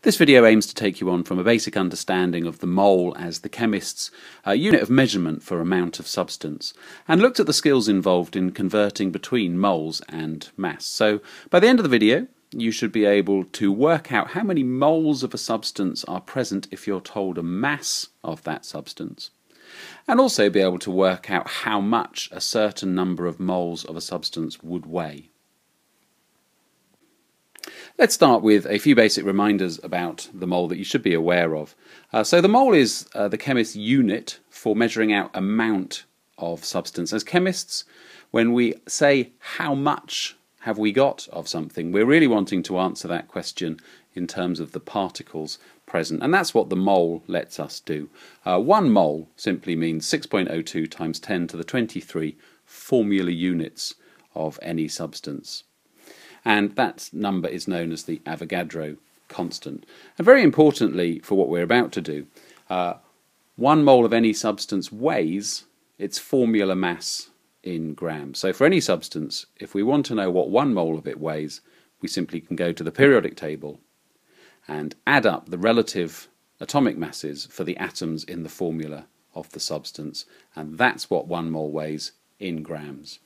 This video aims to take you on from a basic understanding of the mole as the chemist's unit of measurement for amount of substance, and looked at the skills involved in converting between moles and mass. So by the end of the video you should be able to work out how many moles of a substance are present if you're told a mass of that substance, and also be able to work out how much a certain number of moles of a substance would weigh. Let's start with a few basic reminders about the mole that you should be aware of. So the mole is the chemist's unit for measuring out amount of substance. As chemists, when we say how much have we got of something, we're really wanting to answer that question in terms of the particles present, and that's what the mole lets us do. 1 mole simply means 6.02 times 10 to the 23 formula units of any substance. And that number is known as the Avogadro constant. And very importantly for what we're about to do, 1 mole of any substance weighs its formula mass in grams. So for any substance, if we want to know what 1 mole of it weighs, we simply can go to the periodic table and add up the relative atomic masses for the atoms in the formula of the substance, and that's what 1 mole weighs in grams.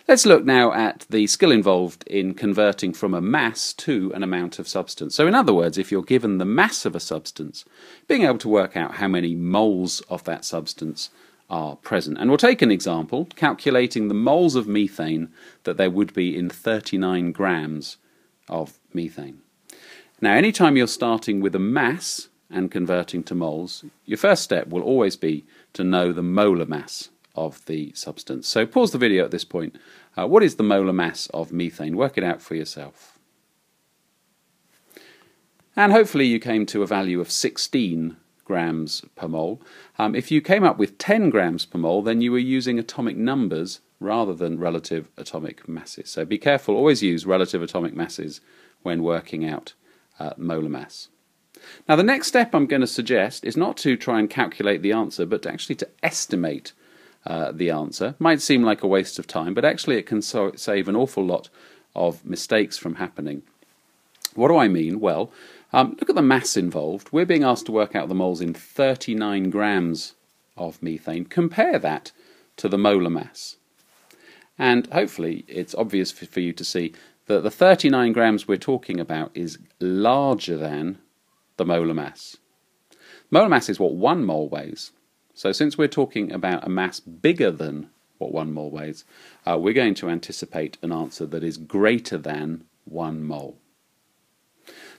Let's look now at the skill involved in converting from a mass to an amount of substance. So in other words, if you're given the mass of a substance, being able to work out how many moles of that substance are present. And we'll take an example, calculating the moles of methane that there would be in 39 grams of methane. Now, anytime you're starting with a mass and converting to moles, your first step will always be to know the molar mass of the substance. So pause the video at this point. What is the molar mass of methane? Work it out for yourself. And hopefully you came to a value of 16 grams per mole. If you came up with 10 grams per mole, then you were using atomic numbers rather than relative atomic masses. So be careful, always use relative atomic masses when working out molar mass. Now the next step I'm going to suggest is not to try and calculate the answer, but actually to estimate the answer. Might seem like a waste of time, but actually it can save an awful lot of mistakes from happening. What do I mean? Well, look at the mass involved. We're being asked to work out the moles in 39 grams of methane. Compare that to the molar mass. And hopefully it's obvious for you to see that the 39 grams we're talking about is larger than the molar mass. Molar mass is what 1 mole weighs. So since we're talking about a mass bigger than what 1 mole weighs, we're going to anticipate an answer that is greater than 1 mole.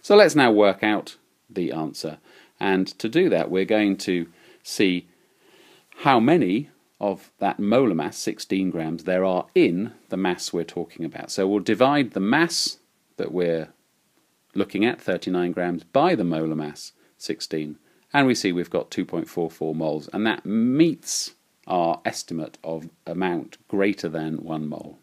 So let's now work out the answer, and to do that we're going to see how many of that molar mass, 16 grams, there are in the mass we're talking about. So we'll divide the mass that we're looking at, 39 grams, by the molar mass, 16, and we see we've got 2.44 moles, and that meets our estimate of amount greater than 1 mole.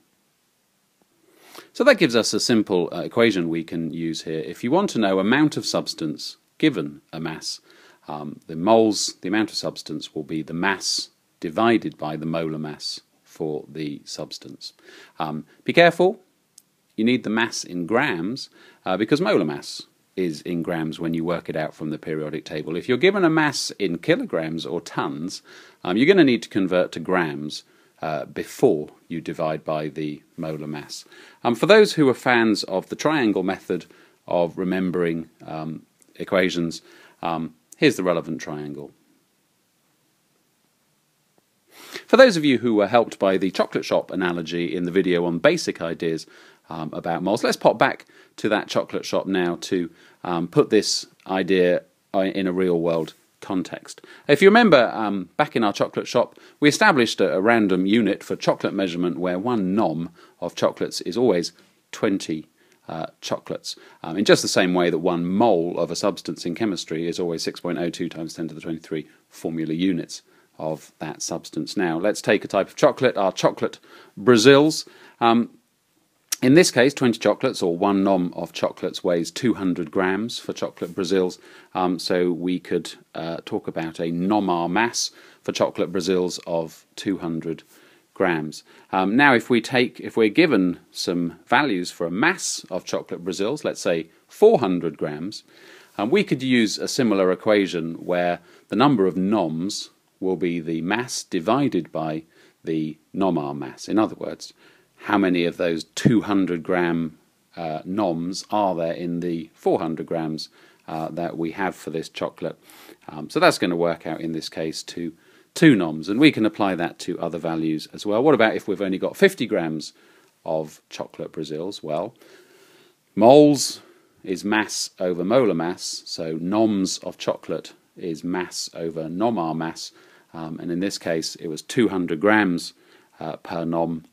So that gives us a simple equation we can use here. If you want to know amount of substance given a mass, the amount of substance will be the mass divided by the molar mass for the substance. Be careful, you need the mass in grams because molar mass is in grams when you work it out from the periodic table. If you're given a mass in kilograms or tons, you're going to need to convert to grams before you divide by the molar mass. For those who are fans of the triangle method of remembering equations, here's the relevant triangle. For those of you who were helped by the chocolate shop analogy in the video on basic ideas about moles, let's pop back to that chocolate shop now to put this idea in a real world context. If you remember, back in our chocolate shop we established a random unit for chocolate measurement where 1 nom of chocolates is always 20 chocolates, in just the same way that 1 mole of a substance in chemistry is always 6.02 times 10 to the 23 formula units of that substance. Now let's take a type of chocolate, our chocolate Brazils. In this case, 20 chocolates, or 1 nom of chocolates, weighs 200 grams for chocolate Brazils. So we could talk about a nomar mass for chocolate Brazils of 200 grams. Now if we're given some values for a mass of chocolate Brazils, let's say 400 grams, we could use a similar equation where the number of noms will be the mass divided by the nomar mass. In other words, how many of those 200 gram noms are there in the 400 grams that we have for this chocolate. So that's going to work out in this case to 2 noms, and we can apply that to other values as well. What about if we've only got 50 grams of chocolate Brazils? Well, moles is mass over molar mass, so noms of chocolate is mass over nomar mass, and in this case it was 200 grams per nom.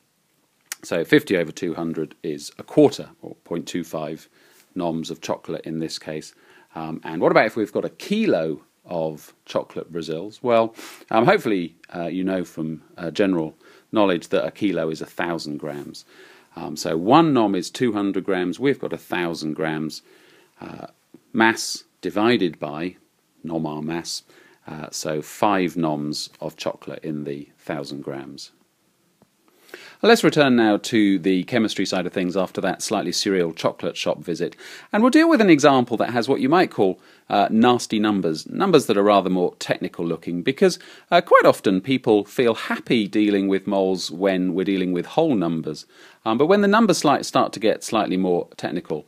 So 50 over 200 is a quarter, or 0.25 noms of chocolate in this case. And what about if we've got a kilo of chocolate Brazils? Well, hopefully you know from general knowledge that a kilo is 1,000 grams. So 1 nom is 200 grams, we've got 1,000 grams. Mass divided by nomar mass, so 5 noms of chocolate in the 1,000 grams. Let's return now to the chemistry side of things after that slightly surreal chocolate shop visit, and we'll deal with an example that has what you might call nasty numbers that are rather more technical looking, because quite often people feel happy dealing with moles when we're dealing with whole numbers, but when the numbers start to get slightly more technical,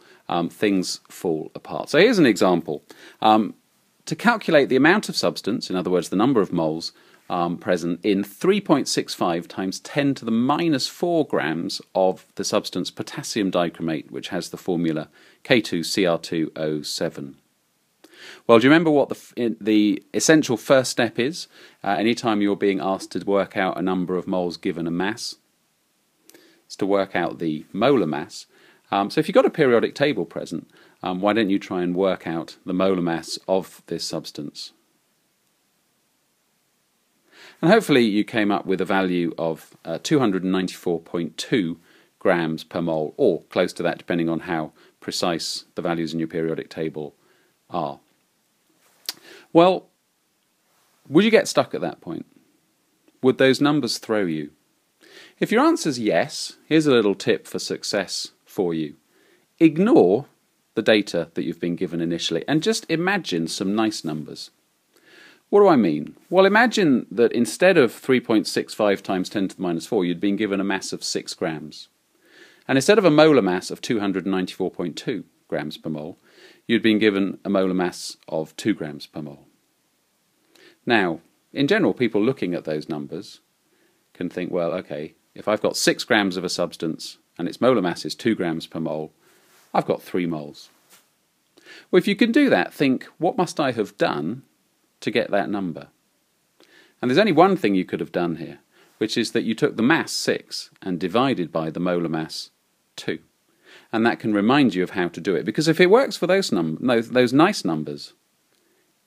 things fall apart. So here's an example. To calculate the amount of substance, in other words the number of moles, present in 3.65 times 10 to the minus 4 grams of the substance potassium dichromate, which has the formula K2Cr2O7. Well, do you remember what the essential first step is anytime you're being asked to work out a number of moles given a mass? It's to work out the molar mass. So if you've got a periodic table present, why don't you try and work out the molar mass of this substance? And hopefully you came up with a value of 294.2 grams per mole, or close to that depending on how precise the values in your periodic table are. Well, would you get stuck at that point? Would those numbers throw you? If your answer is yes, here's a little tip for success for you. Ignore the data that you've been given initially and just imagine some nice numbers. What do I mean? Well, imagine that instead of 3.65 times 10 to the minus 4, you'd been given a mass of 6 grams. And instead of a molar mass of 294.2 grams per mole, you'd been given a molar mass of 2 grams per mole. Now, in general, people looking at those numbers can think, well, okay, if I've got 6 grams of a substance and its molar mass is 2 grams per mole, I've got 3 moles. Well, if you can do that, think, what must I have done to get that number? And there's only one thing you could have done here, which is that you took the mass 6 and divided by the molar mass 2. And that can remind you of how to do it, because if it works for those nice numbers,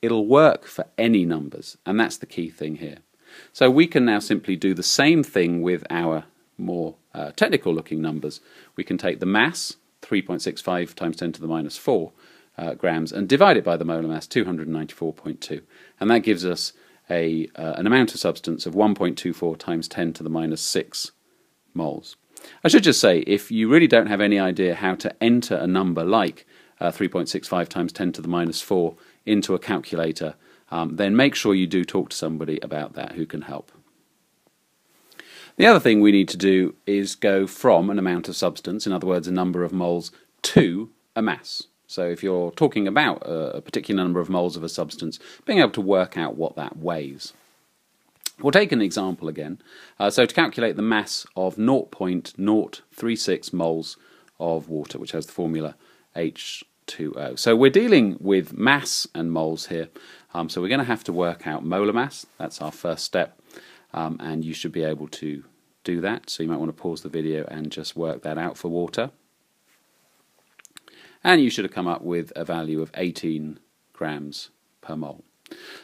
it'll work for any numbers, and that's the key thing here. So we can now simply do the same thing with our more technical looking numbers. We can take the mass, 3.65 times 10 to the minus 4, grams, and divide it by the molar mass, 294.2, and that gives us an amount of substance of 1.24 times 10 to the minus 6 moles. I should just say, if you really don't have any idea how to enter a number like 3.65 times 10 to the minus 4 into a calculator, then make sure you do talk to somebody about that who can help. The other thing we need to do is go from an amount of substance, in other words a number of moles, to a mass. So if you're talking about a particular number of moles of a substance, being able to work out what that weighs. We'll take an example again. So to calculate the mass of 0.036 moles of water, which has the formula H2O. So we're dealing with mass and moles here. So we're going to have to work out molar mass. That's our first step. And you should be able to do that. So you might want to pause the video and just work that out for water. And you should have come up with a value of 18 grams per mole.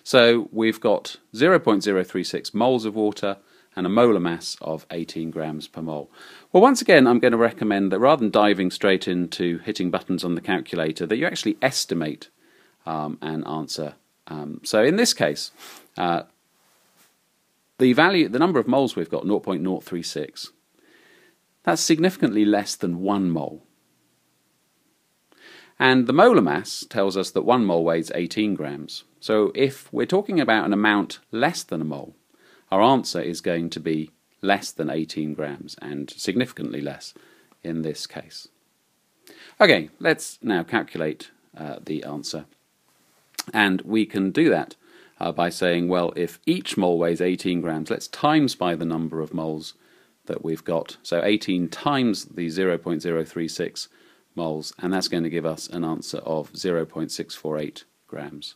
So we've got 0.036 moles of water and a molar mass of 18 grams per mole. Well, once again, I'm going to recommend that rather than diving straight into hitting buttons on the calculator, that you actually estimate an answer. So in this case, the number of moles we've got, 0.036, that's significantly less than 1 mole. And the molar mass tells us that 1 mole weighs 18 grams. So if we're talking about an amount less than a mole, our answer is going to be less than 18 grams, and significantly less in this case. Okay, let's now calculate the answer. And we can do that by saying, well, if each mole weighs 18 grams, let's times by the number of moles that we've got. So 18 times the 0.036 moles, and that's going to give us an answer of 0.648 grams.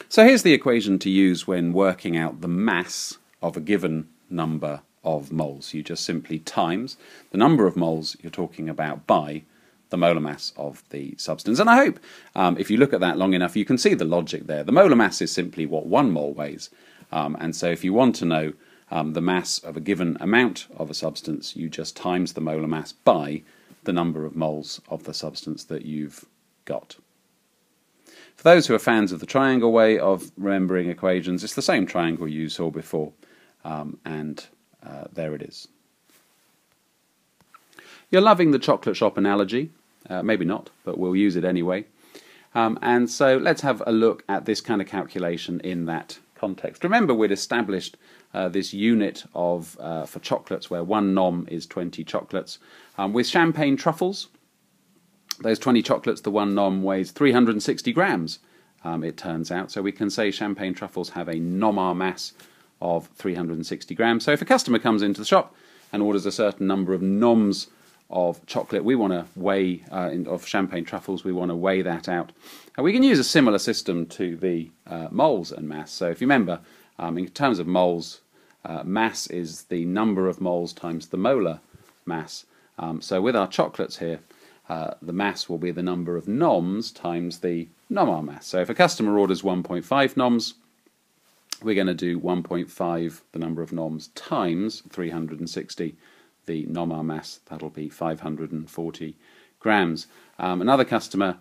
So here's the equation to use when working out the mass of a given number of moles. You just simply times the number of moles you're talking about by the molar mass of the substance. And I hope if you look at that long enough, you can see the logic there. The molar mass is simply what 1 mole weighs. And so if you want to know the mass of a given amount of a substance, you just times the molar mass by the number of moles of the substance that you've got. For those who are fans of the triangle way of remembering equations, it's the same triangle you saw before, and there it is. You're loving the chocolate shop analogy, maybe not, but we'll use it anyway. And so let's have a look at this kind of calculation in that context. Remember, we'd established this unit of for chocolates where 1 nom is 20 chocolates. With champagne truffles, those 20 chocolates, the 1 nom weighs 360 grams, it turns out. So we can say champagne truffles have a nomar mass of 360 grams. So if a customer comes into the shop and orders a certain number of noms of chocolate, we want to weigh, of champagne truffles, we want to weigh that out. And we can use a similar system to the moles and mass. So if you remember, in terms of moles, mass is the number of moles times the molar mass. So with our chocolates here, the mass will be the number of noms times the nomar mass. So if a customer orders 1.5 noms, we're going to do 1.5, the number of noms, times 360, the nomar mass. That'll be 540 grams. Another customer,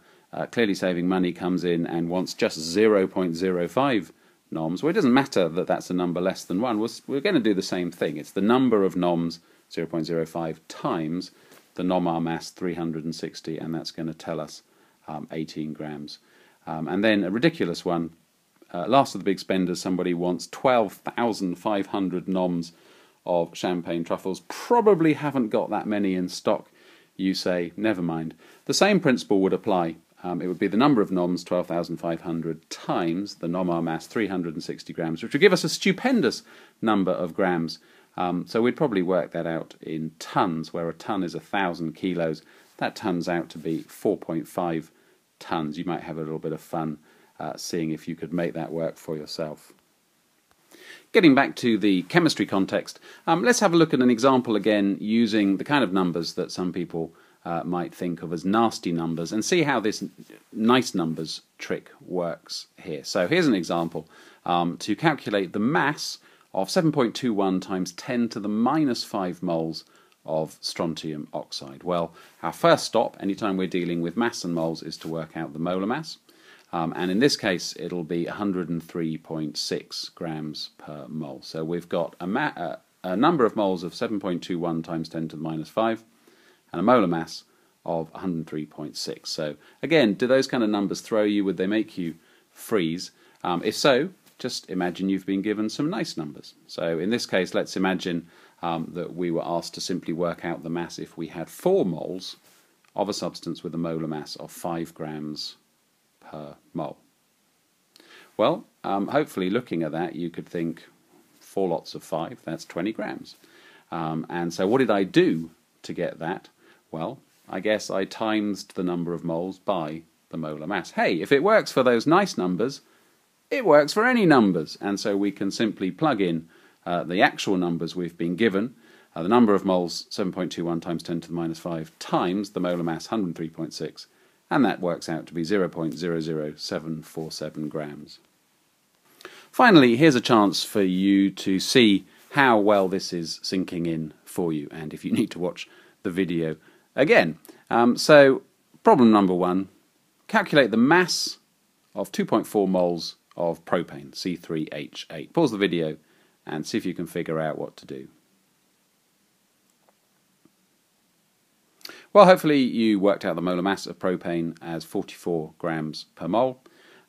clearly saving money, comes in and wants just 0.05 noms. Well, it doesn't matter that that's a number less than 1. We're going to do the same thing. It's the number of noms, 0.05, times the nomar mass, 360, and that's going to tell us 18 grams. And then a ridiculous one, last of the big spenders, somebody wants 12,500 noms of champagne truffles. Probably haven't got that many in stock. You say, never mind. The same principle would apply. It would be the number of noms, 12,500, times the nomar mass, 360 grams, which would give us a stupendous number of grams. So we'd probably work that out in tons, where a ton is 1,000 kilos. That turns out to be 4.5 tons. You might have a little bit of fun seeing if you could make that work for yourself. Getting back to the chemistry context, let's have a look at an example again using the kind of numbers that some people might think of as nasty numbers, and see how this nice numbers trick works here. So here's an example to calculate the mass of 7.21 times 10 to the minus 5 moles of strontium oxide. Well, our first stop, anytime we're dealing with mass and moles, is to work out the molar mass. And in this case, it'll be 103.6 grams per mole. So we've got a number of moles of 7.21 times 10 to the minus 5, and a molar mass of 103.6. So again, do those kind of numbers throw you? Would they make you freeze? If so, just imagine you've been given some nice numbers. So in this case, let's imagine that we were asked to simply work out the mass if we had 4 moles of a substance with a molar mass of 5 grams per mole. Well, hopefully looking at that, you could think 4 lots of 5, that's 20 grams. And so what did I do to get that? Well, I guess I times the number of moles by the molar mass. Hey, if it works for those nice numbers, it works for any numbers. And so we can simply plug in the actual numbers we've been given, the number of moles, 7.21 times 10 to the minus 5, times the molar mass, 103.6, and that works out to be 0.00747 grams. Finally, here's a chance for you to see how well this is sinking in for you, and if you need to watch the video again. So, problem number 1, calculate the mass of 2.4 moles of propane, C3H8. Pause the video and see if you can figure out what to do. Well, hopefully you worked out the molar mass of propane as 44 grams per mole,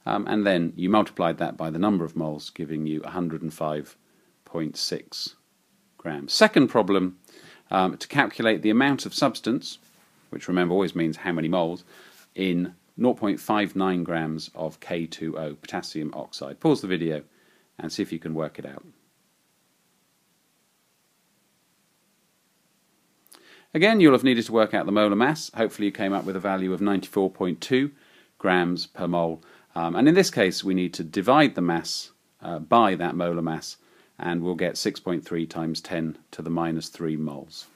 and then you multiplied that by the number of moles, giving you 105.6 grams. Second problem, to calculate the amount of substance, which remember always means how many moles, in 0.59 grams of K2O, potassium oxide. Pause the video and see if you can work it out. Again, you'll have needed to work out the molar mass. Hopefully you came up with a value of 94.2 grams per mole. And in this case, we need to divide the mass by that molar mass, and we'll get 6.3 times 10 to the minus 3 moles.